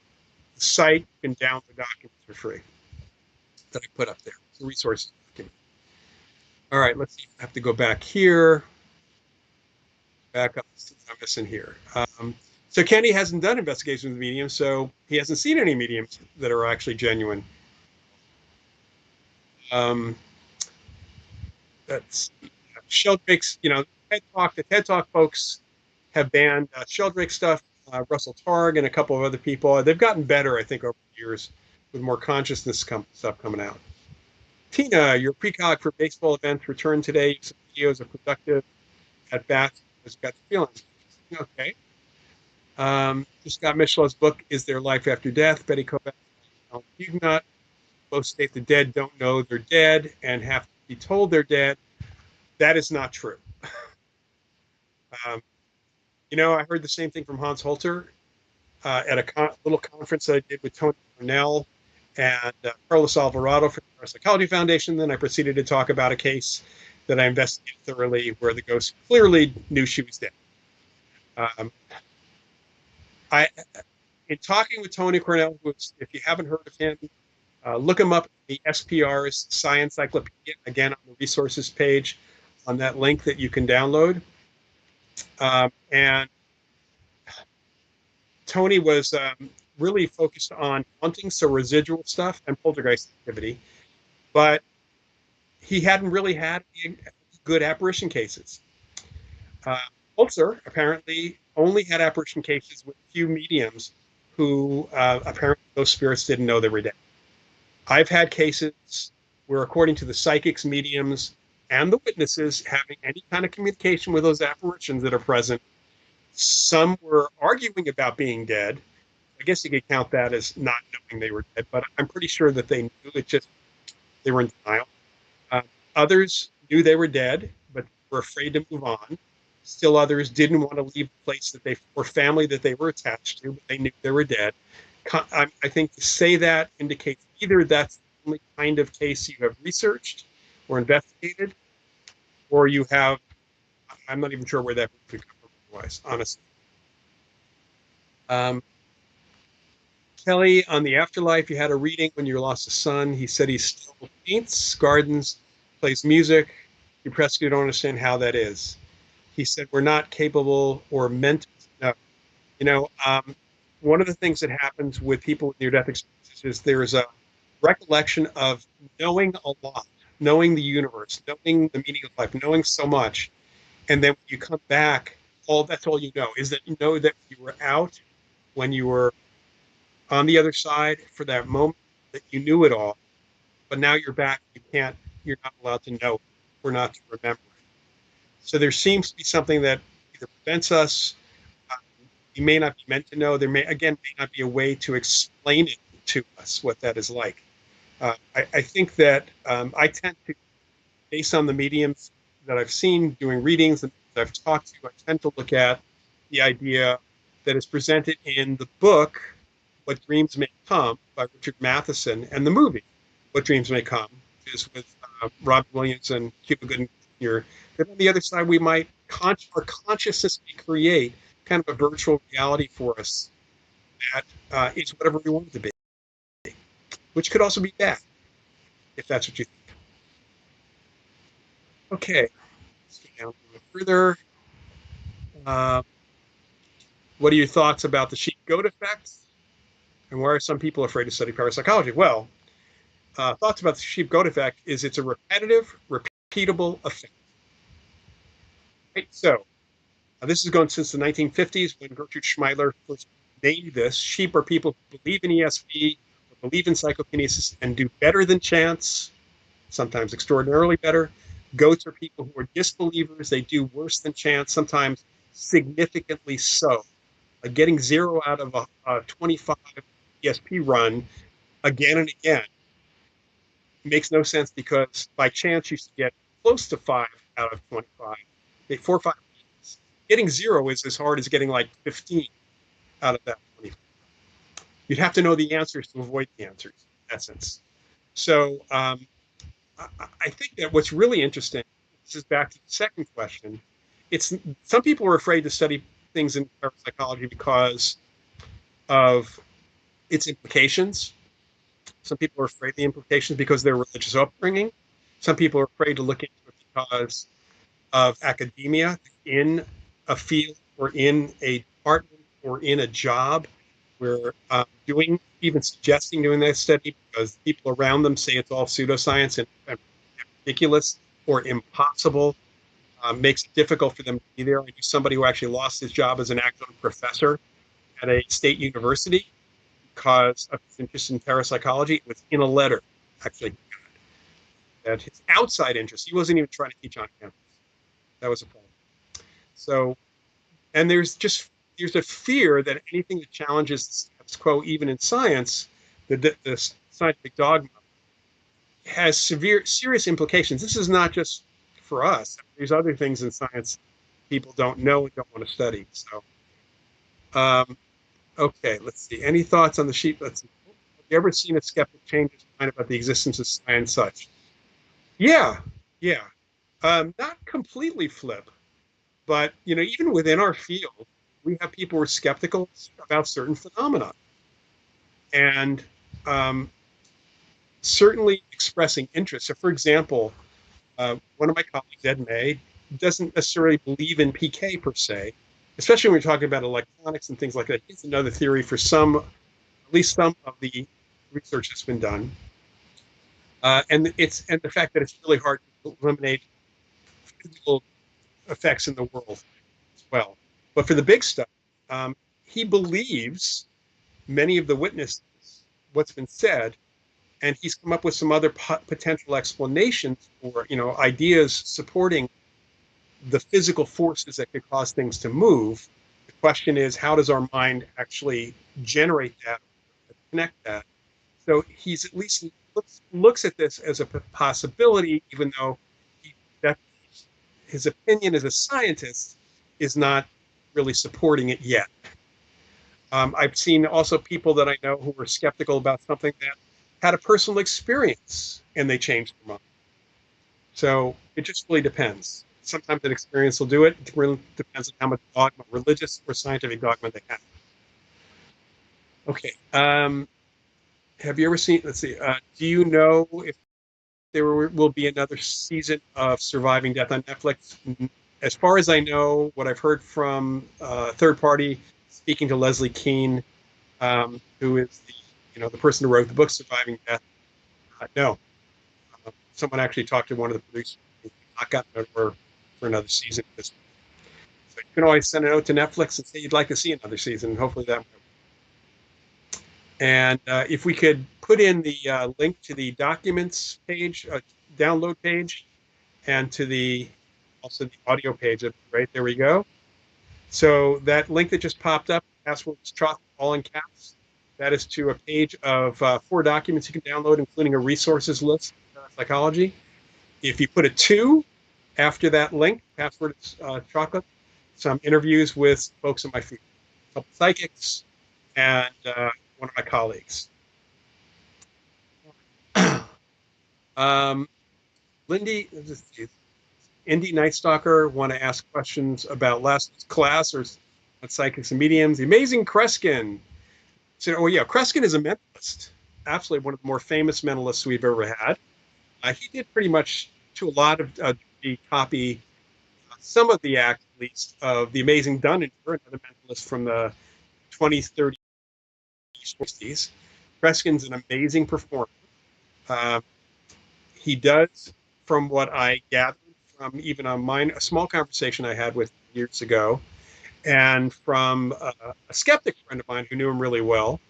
A: the site. You can download documents for free that I put up there. It's a resources document. All right, let's see. I have to go back here. Back up. I'm missing here. So Kenny hasn't done investigations with mediums, so he hasn't seen any mediums that are actually genuine. Um, that's Sheldrake's. The TED Talk folks have banned Sheldrake stuff. Russell Targ and a couple of other people. They've gotten better, I think, over the years. with more consciousness stuff coming out. Tina, your precog for baseball events returned today. Some videos of productive at bats. Has got the feelings. Okay. Just got Michelle's book, Is There Life After Death? Betty Kovacs and Huguenot both state the dead don't know they're dead and have to be told they're dead. That is not true. Um, I heard the same thing from Hans Holzer at a little conference that I did with Tony Cornell and Carlos Alvarado from the Parapsychology Foundation. Then I proceeded to talk about a case that I investigated thoroughly where the ghost clearly knew she was dead. Um, I, in talking with Tony Cornell, if you haven't heard of him, look him up in the SPR's Science Encyclopedia, again on the resources page on that link that you can download. And Tony was really focused on haunting, so residual stuff and poltergeist activity, but he hadn't really had any good apparition cases. Holzer apparently only had apparition cases with a few mediums who apparently those spirits didn't know they were dead. I've had cases where, according to the psychics, mediums, and the witnesses having any kind of communication with those apparitions that are present, some were arguing about being dead. I guess you could count that as not knowing they were dead, but I'm pretty sure that they knew it, just they were in denial. Others knew they were dead, but were afraid to move on. Still others didn't want to leave the place that they or family that they were attached to, but they knew they were dead. I think to say that indicates either that's the only kind of case you have researched or investigated, or you have, I'm not even sure where that could come from otherwise, honestly. Kelly, on the afterlife, you had a reading when you lost a son. He said he still paints, gardens, plays music. You practically don't understand how that is. He said we're not capable or meant to know. One of the things that happens with people with near-death experiences is there's a recollection of knowing a lot, knowing the universe, knowing the meaning of life, knowing so much, and then when you come back, that's all you know is that you know that you were out when you were on the other side for that moment, that you knew it all, but now you're back. You're not allowed to know or not to remember it. So there seems to be something that either prevents us. You may not be meant to know. There may not be a way to explain it to us what that is like. I think that I tend to, based on the mediums that I've seen doing readings and that I've talked to, I tend to look at the idea that is presented in the book, What Dreams May Come, by Richard Matheson, and the movie, What Dreams May Come, which is with Robin Williams and Cuba Gooding Jr. That on the other side, we might, our consciousness may create kind of a virtual reality for us that is whatever we want it to be, which could also be bad, if that's what you think. Okay, let's go down a little further. What are your thoughts about the sheep-goat effect? And why are some people afraid to study parapsychology? Well, thoughts about the sheep-goat effect is it's a repetitive, repeatable effect. Right? So this is going since the 1950s when Gertrude Schmeiler first named this. Sheep are people who believe in ESP, or believe in psychokinesis, and do better than chance, sometimes extraordinarily better. Goats are people who are disbelievers. They do worse than chance, sometimes significantly so. Like getting 0 out of a 25 ESP run again and again makes no sense, because by chance you should get close to 5 out of 25. 4 or 5. Getting 0 is as hard as getting like 15 out of that 25. You'd have to know the answers to avoid the answers, in essence. So I think that what's really interesting, this is back to the second question, some people are afraid to study things in parapsychology because of its implications. Some people are afraid of the implications because of their religious upbringing. Some people are afraid to look into it because of academia, in a field or in a department or in a job where even suggesting doing that study because people around them say it's all pseudoscience and ridiculous or impossible, makes it difficult for them to be there. I knew somebody who actually lost his job as an adjunct professor at a state university because of his interest in parapsychology. It was in a letter, actually, that his outside interest, he wasn't even trying to teach on campus. That was a problem. So, and there's a fear that anything that challenges the status quo, even in science, the scientific dogma, has serious implications. This is not just for us. There's other things in science people don't know and don't want to study. So, um, okay, let's see. Any thoughts on the sheet? Let's see. Have you ever seen a skeptic change his mind about the existence of science and such? Yeah, yeah. Not completely flip, but even within our field, we have people who are skeptical about certain phenomena, and um, certainly expressing interest. So, for example, one of my colleagues, Ed May, doesn't necessarily believe in PK per se, especially when we're talking about electronics and things like that. It's another theory for at least some of the research that's been done, and the fact that it's really hard to eliminate physical effects in the world as well. But for the big stuff, um, he believes many of the witnesses, what's been said, and he's come up with some other potential explanations or ideas supporting the physical forces that could cause things to move. The question is, how does our mind actually generate that, connect that? So he's at least looks at this as a possibility, even though that his opinion as a scientist is not really supporting it yet. I've seen also people that I know who were skeptical about something that had a personal experience and they changed their mind. So it just really depends. Sometimes an experience will do it. It really depends on how much dogma, religious or scientific dogma they have. Okay. Have you ever seen? Let's see. Do you know if will be another season of Surviving Death on Netflix? As far as I know, what I've heard from third party, speaking to Leslie Keene, who is the person who wrote the book Surviving Death. No, someone actually talked to one of the producers. Not gotten it for another season. So you can always send a note to Netflix and say you'd like to see another season. And hopefully that. And if we could put in the link to the documents page, download page, and to also the audio page, right there we go. So that link that just popped up, password is chocolate, all in caps. That is to a page of 4 documents you can download, including a resources list of psychology. If you put a 2 after that link, password is chocolate, some interviews with folks in my field, a couple psychics, and one of my colleagues. Lindy, Indy Night Stalker, want to ask questions about last class or on psychics and mediums. The amazing Kreskin. So, oh yeah, Kreskin is a mentalist. Absolutely one of the more famous mentalists we've ever had. He did pretty much to a lot of the copy, some of the act at least, of the amazing Dunninger, another mentalist from the 20s, 30s, 40s. Kreskin's an amazing performer. Uh, he does, from what I gathered from even a small conversation I had with him years ago, and from a skeptic friend of mine who knew him really well,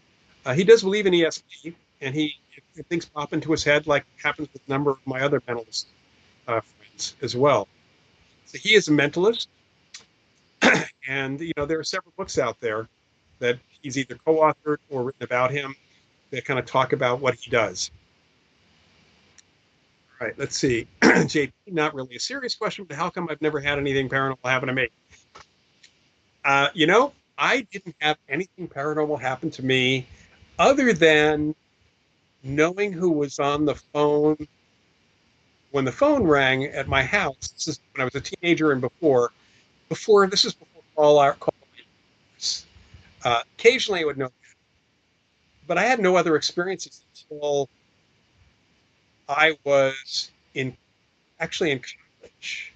A: he does believe in ESP, and things pop into his head like happens with a number of my other mentalist friends as well. So he is a mentalist, and there are several books out there that he's either co-authored or written about him that kind of talk about what he does. All right, let's see. JP, not really a serious question, but how come I've never had anything paranormal happen to me? I didn't have anything paranormal happen to me other than knowing who was on the phone when the phone rang at my house. This is when I was a teenager and this is before call hours. Occasionally I would know, but I had no other experiences until I was actually in college.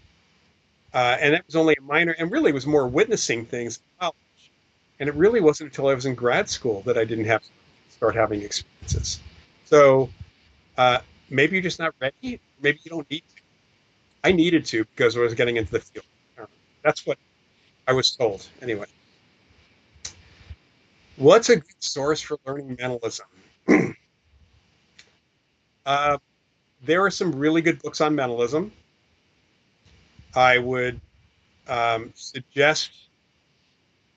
A: And that was only a minor, and really was more witnessing things in college. And it really wasn't until I was in grad school that I didn't have to start having experiences. So uh, maybe you're just not ready. Maybe you don't need to. I needed to because I was getting into the field. That's what I was told anyway. What's a good source for learning mentalism? uh, there are some really good books on mentalism. I would suggest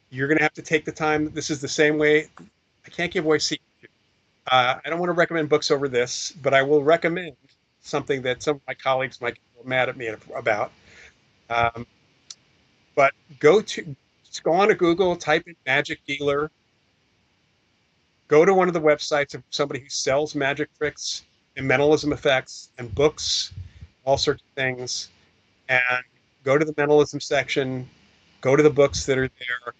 A: you're going to have to take the time. This is the same way. I can't give away secrets. I don't want to recommend books over this, but I will recommend something that some of my colleagues might get mad at me about. Um, but just go on to Google, type in magic dealer, go to one of the websites of somebody who sells magic tricks and mentalism effects and books, all sorts of things, and go to the mentalism section, go to the books that are there,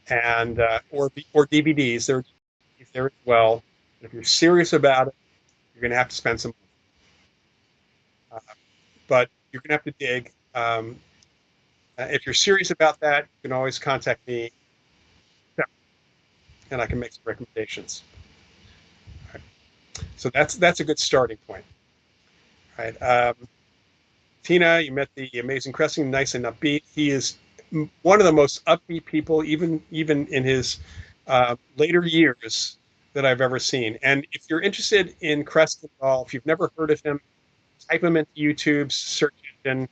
A: and or DVDs. There are DVDs there as well. And if you're serious about it, you're going to have to spend some money. But you're going to have to dig. If you're serious about that, you can always contact me, and I can make some recommendations. Right. So that's a good starting point. Right. Tina, you met the amazing Cressing, nice and upbeat. He is one of the most upbeat people, even in his later years, that I've ever seen. And if you're interested in Creston at all, if you've never heard of him, type him into YouTube's search engine,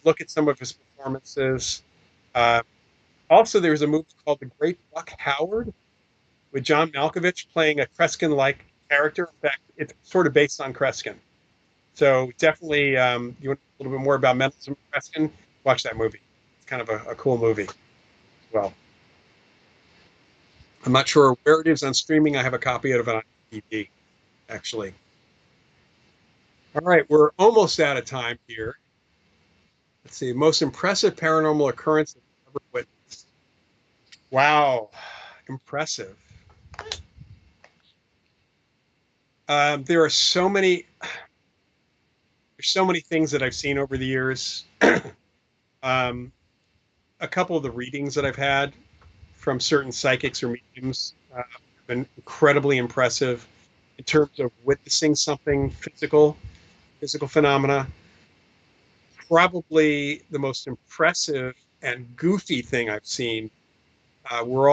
A: look at some of his performances. Uh, Also, there's a movie called The Great Buck Howard with John Malkovich playing a Kreskin-like character. In fact, it's sort of based on Kreskin. So definitely, you want a little bit more about mentalism Kreskin, watch that movie. It's kind of a cool movie as well. I'm not sure where it is on streaming. I have a copy of it on DVD, actually. All right, we're almost out of time here. Let's see, most impressive paranormal occurrence I've ever witnessed. Wow, impressive. There are so many things that I've seen over the years. um, a couple of the readings that I've had from certain psychics or mediums have been incredibly impressive in terms of witnessing something physical phenomena. Probably the most impressive and goofy thing I've seen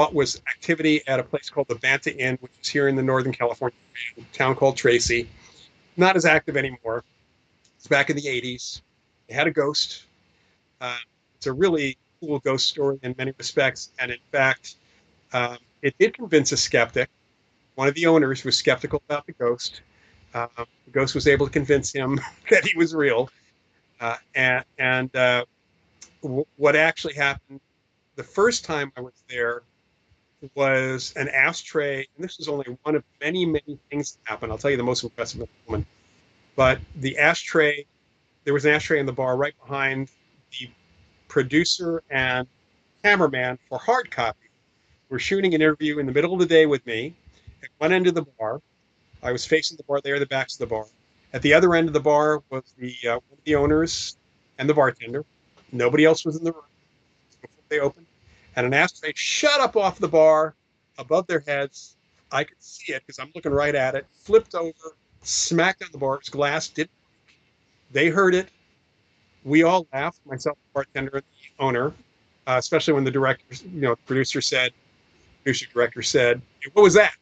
A: was activity at a place called the Banta Inn, which is here in the Northern California town called Tracy. Not as active anymore. It's back in the 80s. They had a ghost. Uh, it's a really cool ghost story in many respects. And in fact, it did convince a skeptic. One of the owners was skeptical about the ghost. The ghost was able to convince him that he was real. What actually happened the first time I was there was an ashtray, and this was only one of many, many things that happened. I'll tell you the most impressive moment. But the ashtray, there was an ashtray in the bar right behind the producer and cameraman for hard copy. We're shooting an interview in the middle of the day with me at one end of the bar. I was facing the bar. They are the backs of the bar. At the other end of the bar was one of the owners and the bartender. Nobody else was in the room before they opened. And an ashtray shot up off the bar above their heads. I could see it because I'm looking right at it. Flipped over, smacked on the bar. It was glass. Didn't. They heard it. We all laughed. Myself, the bartender, and the owner. Especially when the director, producer director said, hey, "What was that?"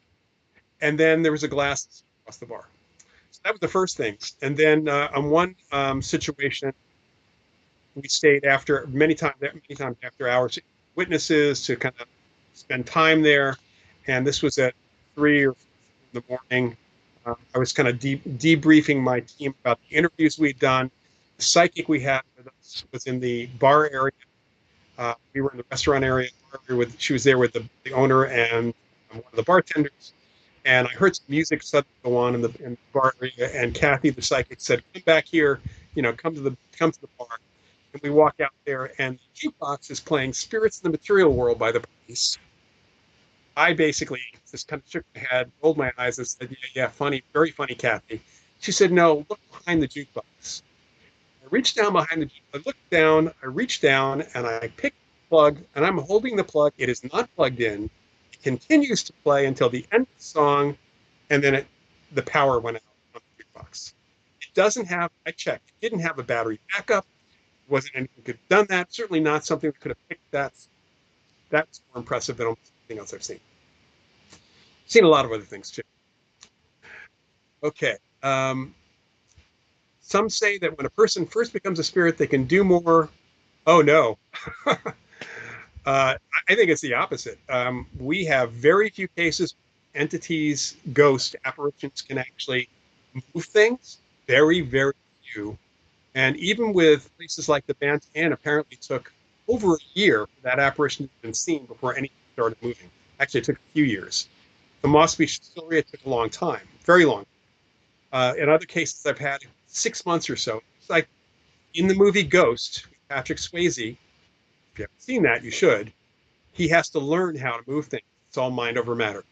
A: And then there was a glass across the bar. So that was the first thing. And then on one situation, we stayed after many times after hours, witnesses to kind of spend time there. And this was at 3 or 4 in the morning. I was kind of debriefing my team about the interviews we'd done. The psychic we had with us was in the bar area. We were in the restaurant area. She was there with the owner and one of the bartenders. And I heard some music suddenly go on in the bar area. And Kathy, the psychic, said, "Come back here. Come to the bar." And we walk out there, and the jukebox is playing "Spirits in the Material World" by the Police. I basically just kind of shook my head, rolled my eyes, and said, "Yeah, yeah, funny, very funny, Kathy." She said, "No, look behind the jukebox." I reached down behind the jukebox. I looked down, I reached down, and I picked the plug, and I'm holding the plug. It is not plugged in. It continues to play until the end of the song, and then the power went out on the jukebox. It doesn't have, I checked, it didn't have a battery backup. It wasn't anything that could have done that. Certainly not something that could have picked that. That's more impressive than almost anything else I've seen. Seen a lot of other things too. Okay. Some say that when a person first becomes a spirit, they can do more. Oh no. I think it's the opposite. We have very few cases entities, ghosts, apparitions can actually move things. Very, very few. And even with places like the Bantan, apparently took over a year for that apparition to have been seen before anything started moving. Actually, it took a few years. The Moss Beach story, it took a long time, very long. In other cases, I've had 6 months or so. It's like in the movie Ghost, with Patrick Swayze. If you haven't seen that, you should. He has to learn how to move things. It's all mind over matter.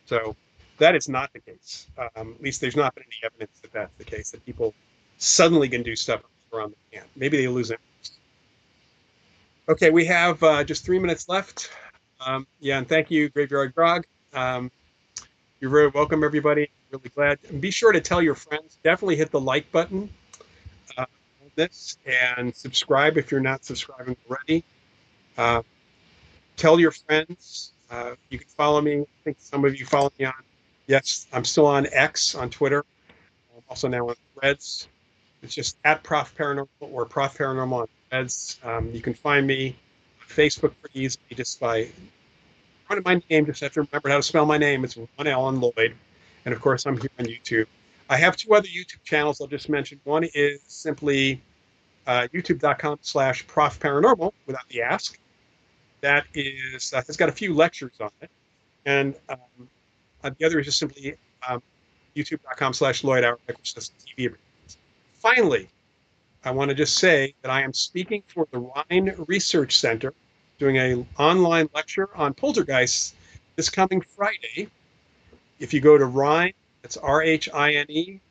A: So that is not the case. At least there's not been any evidence that that's the case, that people suddenly can do stuff around the can. Maybe they lose it. Okay, we have just 3 minutes left. Yeah, and thank you, Graveyard Grog. Um, you're very welcome, everybody. Really glad. And be sure to tell your friends. Definitely hit the like button on this and subscribe if you're not subscribing already. Uh, Tell your friends. You can follow me. I think some of you follow me on. Yes, I'm still on X on Twitter. I'm also now on Threads. It's just at Prof Paranormal or Prof Paranormal on Threads. You can find me on Facebook pretty easily just by running my name. Just have to remember how to spell my name. It's one Alan Lloyd. And of course, I'm here on YouTube. I have two other YouTube channels I'll just mention. One is simply youtube.com/Prof Paranormal without the ask. That is, has got a few lectures on it. And the other is just simply youtube.com/Lloyd Hour, which is TV. Finally, I want to just say that I am speaking for the Rhine Research Center, doing an online lecture on poltergeists this coming Friday. If you go to Rhine, that's RHINE.org,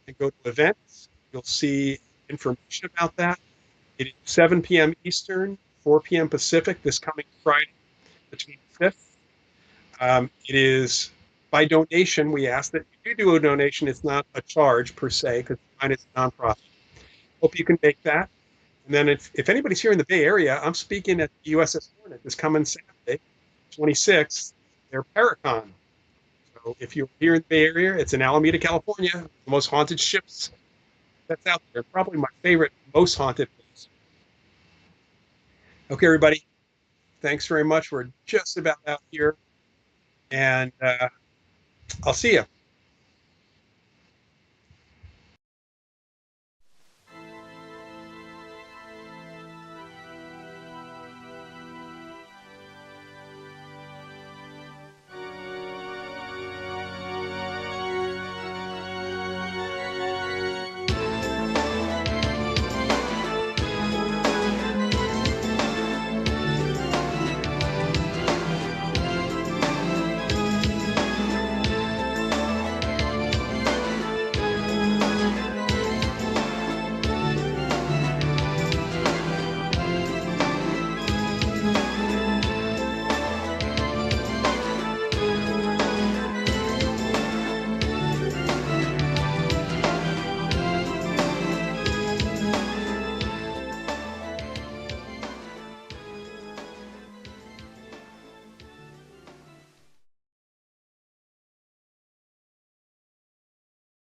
A: and go to events, you'll see information about that. It is 7 p.m. Eastern, 4 p.m. Pacific this coming Friday, the 25th. It is by donation. We ask that if you do a donation, it's not a charge per se, because mine is a nonprofit. Hope you can make that. And then if anybody's here in the Bay Area, I'm speaking at the USS Hornet this coming Saturday, 26th, their Paracon. So if you're here in the Bay Area, it's in Alameda, California, the most haunted ships that's out there. Probably my favorite, most haunted place. Okay, everybody. Thanks very much. We're just about out here, and I'll see you.